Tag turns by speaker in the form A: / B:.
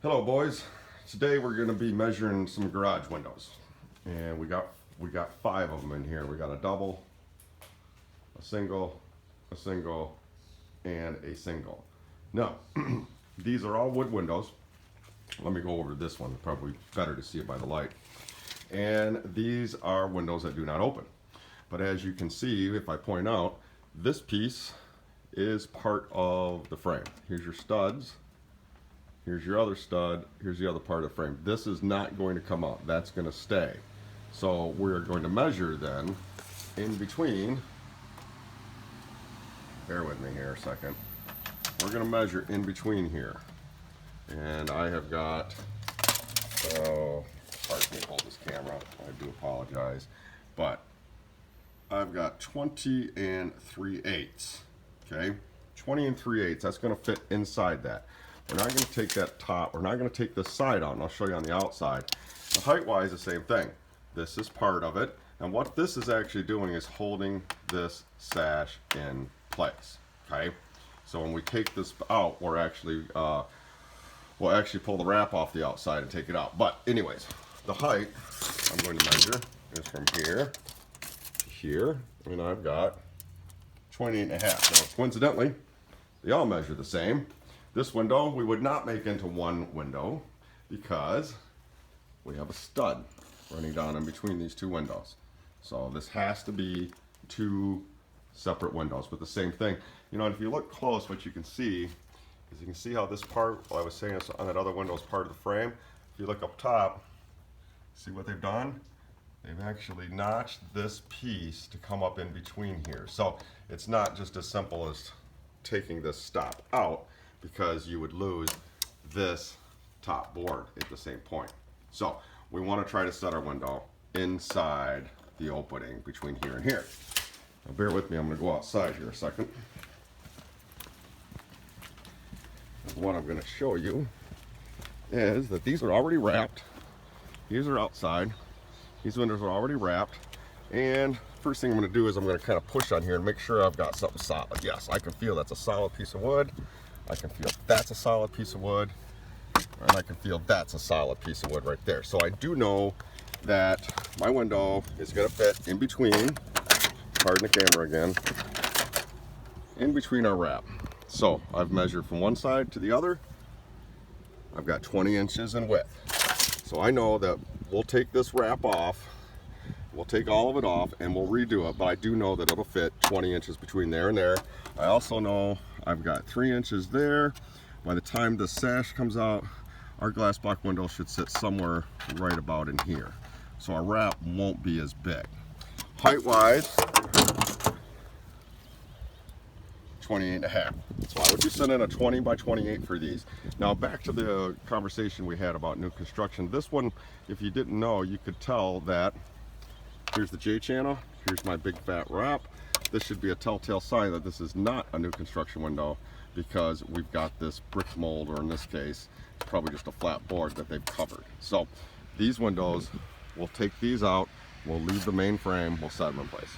A: Hello boys. Today we're going to be measuring some garage windows. And we got 5 of them in here. We got a double, a single, and a single. Now, these are all wood windows. Let me go over this one. Probably better to see it by the light. And these are windows that do not open. But as you can see, if I point out, this piece is part of the frame. Here's your studs. Here's your other stud. Here's the other part of the frame. This is not going to come out. That's going to stay. So we're going to measure then in between. Bear with me here a second. We're going to measure in between here. And I have got, oh, pardon me, hold this camera. I do apologize. But I've got 20 3/8. Okay? 20 3/8. That's going to fit inside that. We're not going to take that top, we're not going to take this side out, and I'll show you on the outside. The height-wise, the same thing. This is part of it, and what this is actually doing is holding this sash in place, okay? So when we take this out, we'll actually pull the wrap off the outside and take it out. But anyways, the height, I'm going to measure, is from here to here, and I've got 28.5. Now, coincidentally, they all measure the same. This window we would not make into one window because we have a stud running down in between these two windows. So this has to be 2 separate windows, but the same thing. You know, if you look close, what you can see is you can see how this part, well, I was saying on that other window is part of the frame. If you look up top, see what they've done? They've actually notched this piece to come up in between here. So it's not just as simple as taking this stop out, because you would lose this top board at the same point. So we want to try to set our window inside the opening between here and here. Now bear with me, I'm going to go outside here a second. What I'm going to show you is that these are already wrapped. These are outside. These windows are already wrapped. And first thing I'm going to do is I'm going to kind of push on here and make sure I've got something solid. Yes, I can feel that's a solid piece of wood. I can feel that's a solid piece of wood, and I can feel that's a solid piece of wood right there. So I do know that my window is going to fit in between, pardon the camera again, in between our wrap. So I've measured from one side to the other. I've got 20 inches in width. So I know that we'll take this wrap off, we'll take all of it off, and we'll redo it, but I do know that it'll fit 20 inches between there and there. I also know I've got 3 inches there. By the time the sash comes out, our glass block window should sit somewhere right about in here. So our wrap won't be as big. Height-wise, 28.5. So I would be sending a 20 by 28 for these. Now back to the conversation we had about new construction. This one, if you didn't know, you could tell that here's the J channel, here's my big fat wrap. This should be a telltale sign that this is not a new construction window, because we've got this brick mold, or in this case, it's probably just a flat board that they've covered. So these windows, we'll take these out, we'll leave the main frame, we'll set them in place.